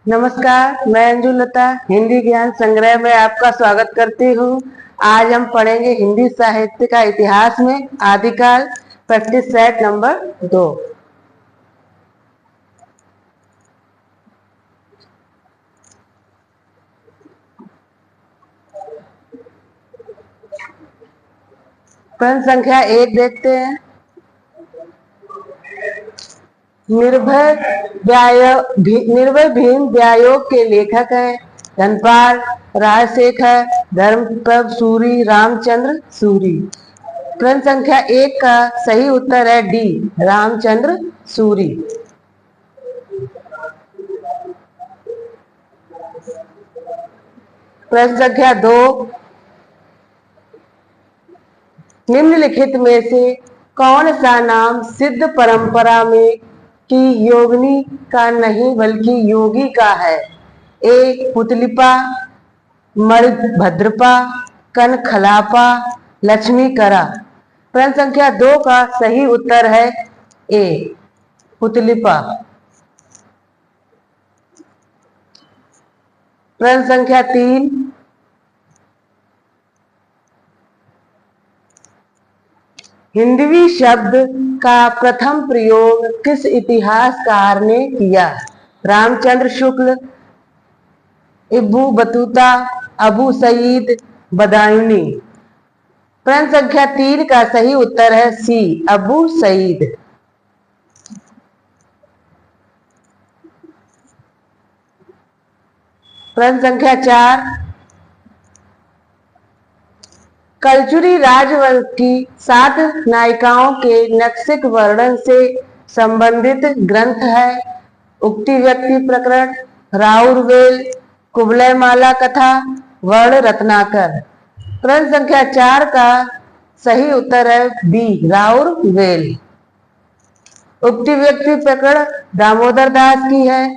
नमस्कार, मैं अंजुलता हिंदी ज्ञान संग्रह में आपका स्वागत करती हूँ। आज हम पढ़ेंगे हिंदी साहित्य का इतिहास में आदिकाल, प्रैक्टिस सेट नंबर 2। प्रश्न संख्या 1 देखते हैं। निर्भय भीम व्यायोग के लेखक हैं धनपाल, राजशेखर, धर्मप्रभ सूरी, रामचंद्र सूरी। प्रश्न संख्या 1 का सही उत्तर है डी, रामचंद्र सूरी। प्रश्न संख्या 2, निम्नलिखित में से कौन सा नाम सिद्ध परंपरा में कि योगिनी का नहीं बल्कि योगी का है? ए पुतलिपा, मणिभद्रपा, कनखलापा, लक्ष्मीकरा। प्रश्न संख्या 2 का सही उत्तर है ए पुतलिपा। प्रश्न संख्या 3, हिंदवी शब्द का प्रथम प्रयोग किस इतिहासकार ने किया? रामचंद्र शुक्ल, इब्बू बतूता, अबू सईद बदायूनी। प्रश्न संख्या 3 का सही उत्तर है सी, अबू सईद। प्रश्न संख्या 4, कलचुरी राजवंश की 7 नायिकाओं के नक्सिक वर्णन से संबंधित ग्रंथ है? उक्ति व्यक्ति प्रकरण, राउरवेल, कुबलय माला कथा, वर्ण रत्नाकर। प्रश्न संख्या 4 का सही उत्तर है बी, राउरवेल। उक्ति व्यक्ति प्रकरण दामोदर दास की है,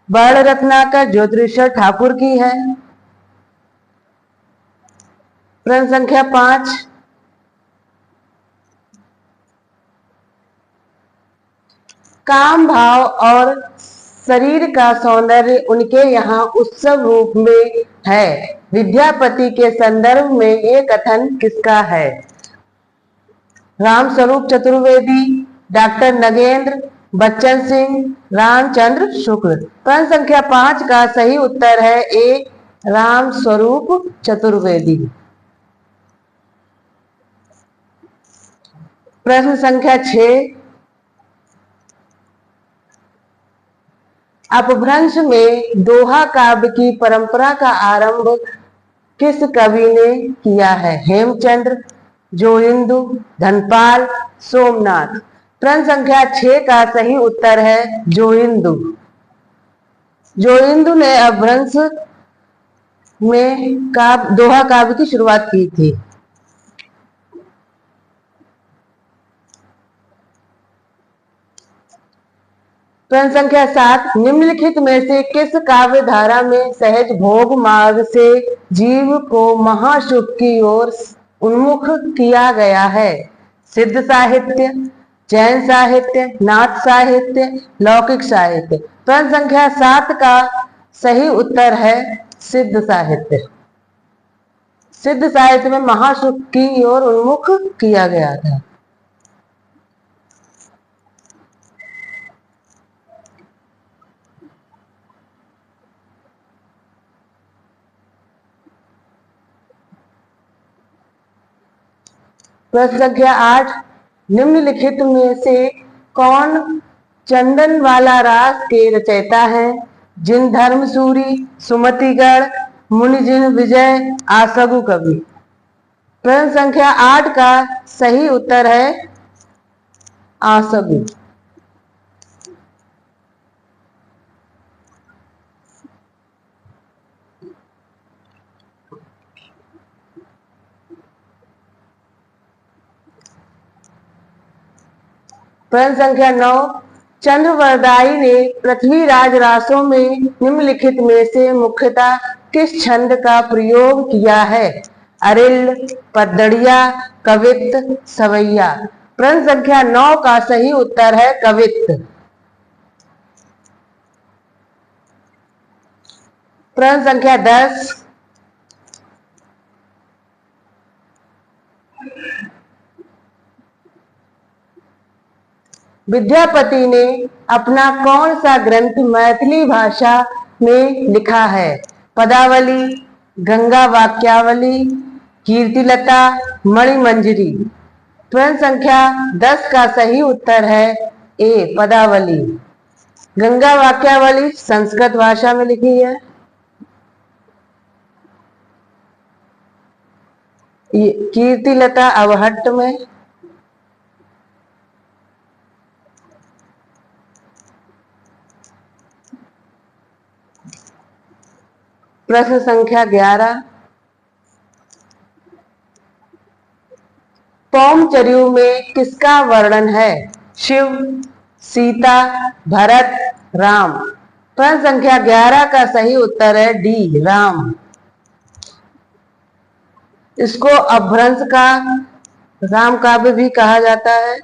वर्ण रत्नाकर ज्योतिषर ठाकुर की है। प्रश्न संख्या 5, काम भाव और शरीर का सौंदर्य उनके यहाँ उत्सव रूप में है, विद्यापति के संदर्भ में ये कथन किसका है? रामस्वरूप चतुर्वेदी, डॉक्टर नगेंद्र, बच्चन सिंह, रामचंद्र शुक्ल। प्रश्न संख्या 5 का सही उत्तर है ए, रामस्वरूप चतुर्वेदी। प्रश्न संख्या 6, अपभ्रंश में दोहा काव्य की परंपरा का आरंभ किस कवि ने किया है? हेमचंद्र, जोइंदु, धनपाल, सोमनाथ। प्रश्न संख्या 6 का सही उत्तर है जोइंदु। जोइंदु ने अपभ्रंश में दोहा काव्य की शुरुआत की थी। प्रश्न संख्या 7, निम्नलिखित में से किस काव्य धारा में सहज भोग मार्ग से जीव को महासुख की ओर उन्मुख किया गया है? सिद्ध साहित्य, जैन साहित्य, नाथ साहित्य, लौकिक साहित्य। प्रश्न संख्या 7 का सही उत्तर है सिद्ध साहित्य। सिद्ध साहित्य में महासुख की ओर उन्मुख किया गया था। प्रश्न संख्या 8, निम्नलिखित में से कौन चंदनवाला रास के रचयिता हैं? जिन धर्म सूरी, सुमतिगढ़, मुनिजिन विजय, आसगु कवि। प्रश्न संख्या 8 का सही उत्तर है आसगु। प्रश्न संख्या 9, चंद्रवरदाई ने पृथ्वीराज रासों में निम्नलिखित में से मुख्यतः किस छंद का प्रयोग किया है? अरिल, पद्दड़िया, कवित्त, सवैया। प्रश्न संख्या 9 का सही उत्तर है कवित्त। प्रश्न संख्या 10, विद्यापति ने अपना कौन सा ग्रंथ मैथिली भाषा में लिखा है? पदावली, गंगा वाक्यावली, कीर्तिलता, मणिमंजरी। प्रश्न संख्या 10 का सही उत्तर है ए, पदावली। गंगा वाक्यावली संस्कृत भाषा में लिखी है। कीर्तिलता अवहट्ट में। प्रश्न संख्या 11, पौमचर्यू में किसका वर्णन है? शिव, सीता, भरत, राम। प्रश्न संख्या 11 का सही उत्तर है डी, राम। इसको अपभ्रंश का राम काव्य भी कहा जाता है।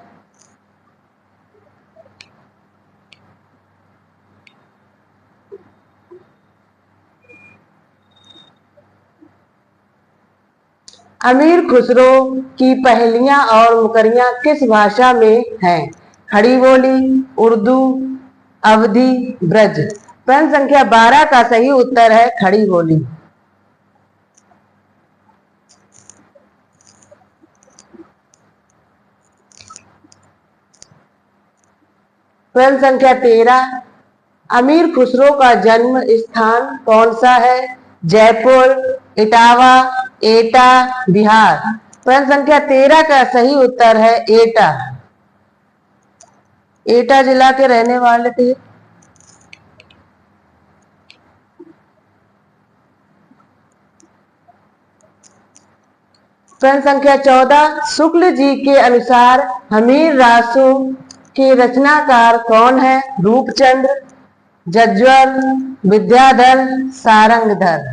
अमीर खुसरो की पहेलियां और मुकरियां किस भाषा में हैं? खड़ी बोली, उर्दू, अवधी, ब्रज। प्रश्न संख्या 12 का सही उत्तर है खड़ी बोली। प्रश्न संख्या 13, अमीर खुसरो का जन्म स्थान कौन सा है? जयपुर, इटावा, एटा, बिहार। प्रश्न संख्या 13 का सही उत्तर है एटा। एटा जिला के रहने वाले थे। प्रश्न संख्या 14, शुक्ल जी के अनुसार हमीर रासो के रचनाकार कौन है? रूपचंद्र, जज्वल, विद्याधर, सारंगधर।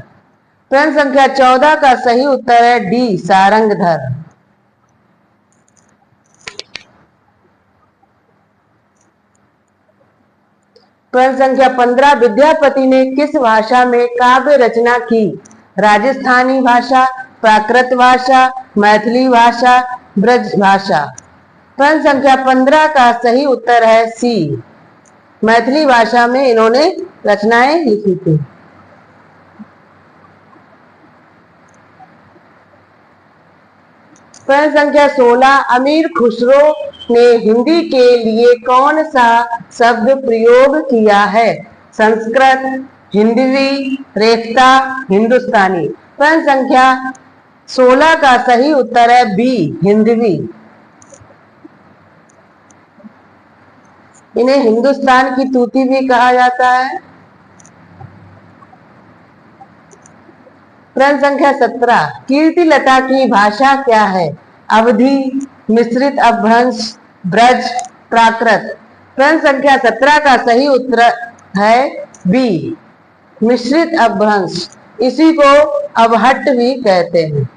प्रश्न संख्या 14 का सही उत्तर है डी, सारंगधर। प्रश्न संख्या 15, विद्यापति ने किस भाषा में काव्य रचना की? राजस्थानी भाषा, प्राकृत भाषा, मैथिली भाषा, ब्रज भाषा। प्रश्न संख्या 15 का सही उत्तर है सी, मैथिली भाषा में इन्होंने रचनाएं लिखी थी। प्रश्न संख्या 16, अमीर खुसरो ने हिंदी के लिए कौन सा शब्द प्रयोग किया है? संस्कृत, हिंदवी, रेख्ता, हिंदुस्तानी। प्रश्न संख्या 16 का सही उत्तर है बी, हिंदवी। इन्हें हिंदुस्तान की तूती भी कहा जाता है। प्रश्न संख्या 17, कीर्तिलता की भाषा क्या है? अवधी, मिश्रित अपभ्रंश, ब्रज, प्राकृत। प्रश्न संख्या 17 का सही उत्तर है बी, मिश्रित अपभ्रंश। इसी को अवहट्ट भी कहते हैं।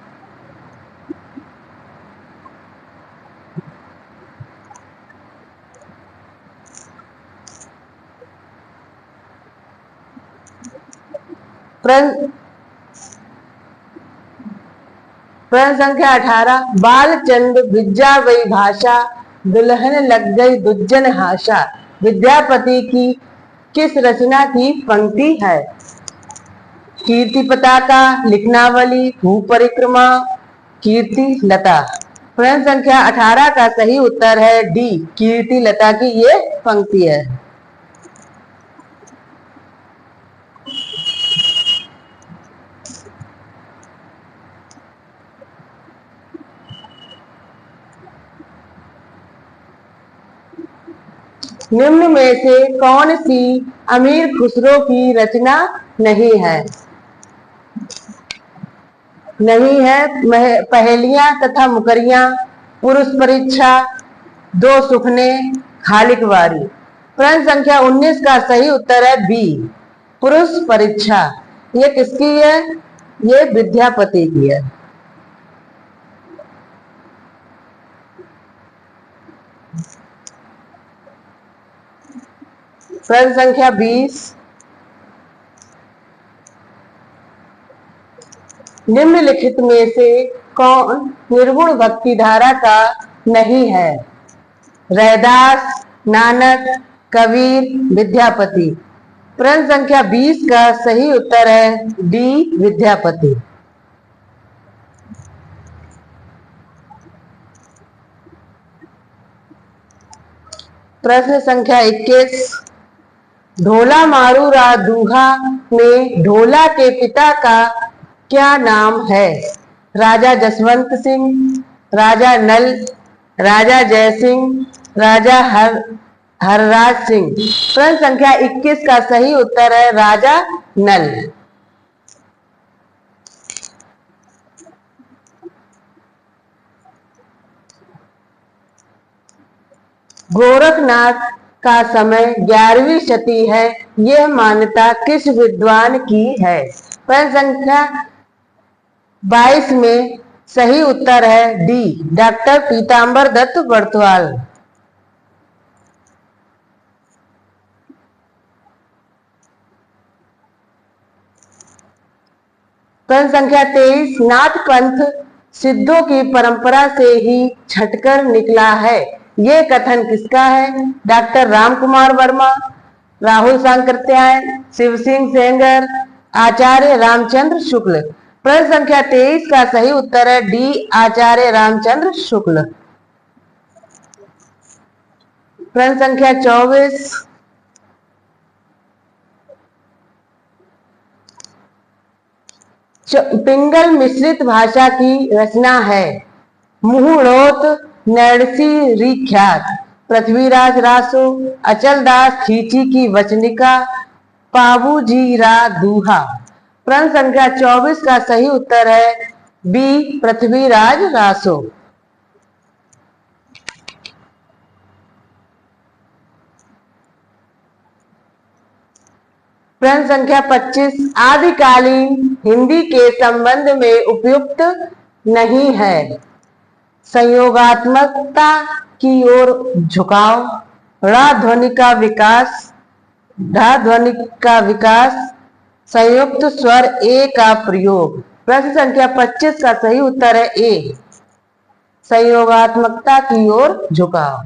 प्रश्न संख्या 18, बालचंद विद्या वही भाषा, दुल्हन लग गई दुज्जन हाशा विद्यापति की किस रचना की पंक्ति है? कीर्ति पताका, लिखनावली, भूपरिक्रमा, कीर्ति लता। प्रश्न संख्या 18 का सही उत्तर है डी, कीर्ति लता की ये पंक्ति है। निम्न में से कौन सी अमीर खुसरो की रचना नहीं है? नहीं है पहेलियां तथा मुकरियां, पुरुष परीक्षा, दो सुखने, खालिक वारी। प्रश्न संख्या 19 का सही उत्तर है बी, पुरुष परीक्षा। ये किसकी है? ये विद्यापति की है। प्रश्न संख्या 20, निम्नलिखित में से कौन निर्गुण भक्ति धारा का नहीं है? रैदास, नानक, कबीर, विद्यापति। प्रश्न संख्या 20 का सही उत्तर है डी, विद्यापति। प्रश्न संख्या 21, ढोला मारू रा दूहा में ढोला के पिता का क्या नाम है? राजा जसवंत सिंह, राजा नल, राजा जयसिंह, राजा हरराज सिंह। प्रश्न संख्या 21 का सही उत्तर है राजा नल। गोरखनाथ का समय 11वीं शती है, यह मान्यता किस विद्वान की है? प्रश्न संख्या 22 में सही उत्तर है डी, डॉक्टर पीताम्बर दत्त बर्तवाल। प्रश्न संख्या 23, नाथ पंथ सिद्धों की परंपरा से ही छटकर निकला है, ये कथन किसका है? डॉक्टर रामकुमार वर्मा, राहुल सांकृत्यायन, शिव सिंह सेंगर, आचार्य रामचंद्र शुक्ल। प्रश्न संख्या 23 का सही उत्तर है डी, आचार्य रामचंद्र शुक्ल। प्रश्न संख्या 24, पिंगल मिश्रित भाषा की रचना है? मुहुड़ोत, नरसी रीख्यात, पृथ्वीराज रासो, अचलदास खींची की वचनिका, पाबूजी रा दूहा। प्रश्न संख्या 24 का सही उत्तर है बी, पृथ्वीराज रासो। प्रश्न संख्या 25, आदिकालीन हिंदी के संबंध में उपयुक्त नहीं है? संयोगात्मकता की ओर झुकाव, ड़ा ध्वनि का विकास, ढा ध्वनि का विकास, संयुक्त स्वर ए का प्रयोग। प्रश्न संख्या 25 का सही उत्तर है ए, संयोगात्मकता की ओर झुकाव।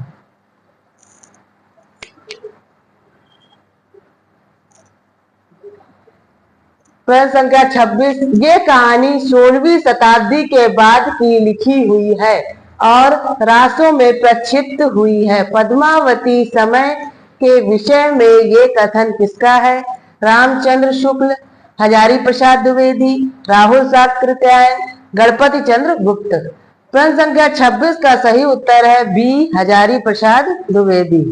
प्रश्न संख्या 26, ये कहानी 16वीं शताब्दी के बाद की लिखी हुई है और रासों में प्रक्षिप्त हुई है। पद्मावती समय के विषय में ये कथन किसका है? रामचंद्र शुक्ल, हजारी प्रसाद द्विवेदी, राहुल सांकृत्यायन, गणपति चंद्र गुप्त। प्रश्न संख्या 26 का सही उत्तर है बी, हजारी प्रसाद द्विवेदी।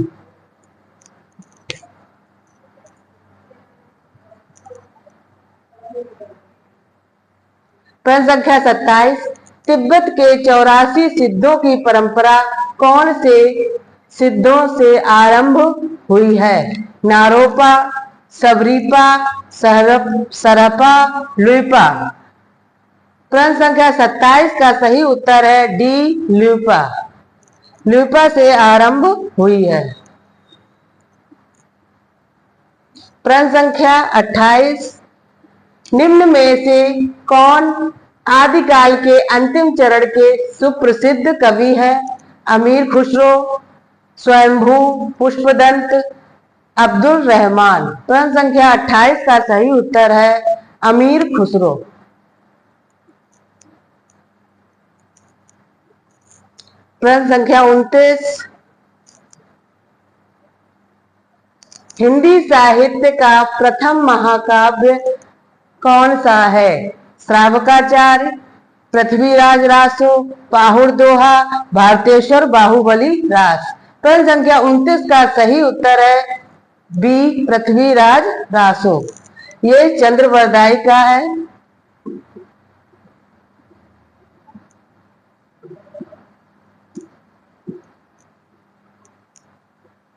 प्रश्न संख्या 27, तिब्बत के 84 सिद्धों की परंपरा कौन से सिद्धों से आरंभ हुई है? नारोपा, सबरीपा, सरपा, लुइपा। प्रश्न संख्या 27 का सही उत्तर है डी, लुइपा। लुइपा से आरंभ हुई है। प्रश्न संख्या 28, निम्न में से कौन आदिकाल के अंतिम चरण के सुप्रसिद्ध कवि है? अमीर खुसरो, स्वयंभू, पुष्पदंत, अब्दुल रहमान। प्रश्न संख्या 28 का सही उत्तर है अमीर खुसरो। प्रश्न संख्या 29, हिंदी साहित्य का प्रथम महाकाव्य कौन सा है? श्रावकाचार्य, पृथ्वीराज रासो, पाहुड़ दोहा, भारतेश्वर बाहुबली रास। प्रश्न संख्या 29 का सही उत्तर है बी, पृथ्वीराज रासो। ये चंद्रवरदाई का है।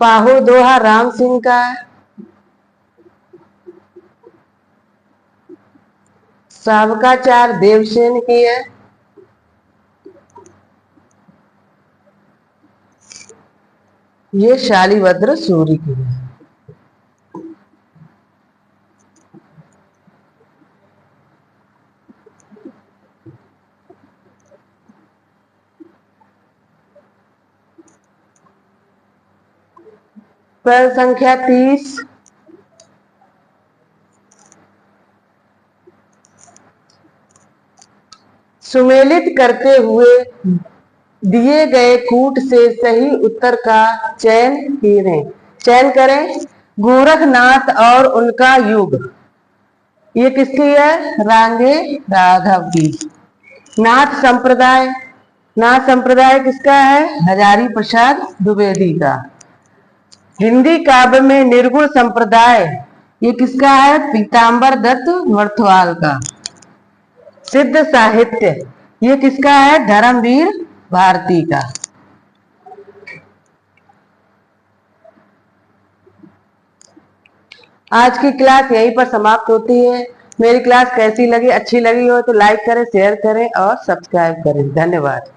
पाहुड़ दोहा राम सिंह का है। श्रावकाचार देवसेन की है। ये शालिभद्र सूरी की है। प्रश्न संख्या 30। सुमेलित करते हुए दिए गए कूट से सही उत्तर का चयन करें। चयन करें। गोरखनाथ और उनका युग, ये किसकी है? रांगे राघव की। नाथ संप्रदाय, नाथ संप्रदाय किसका है? हजारी प्रसाद द्विवेदी का। हिंदी काव्य में निर्गुण संप्रदाय, ये किसका है? पीताम्बर दत्त वरथवाल का। सिद्ध साहित्य, ये किसका है? धर्मवीर भारती का। आज की क्लास यहीं पर समाप्त होती है। मेरी क्लास कैसी लगी? अच्छी लगी हो तो लाइक करें, शेयर करें और सब्सक्राइब करें। धन्यवाद।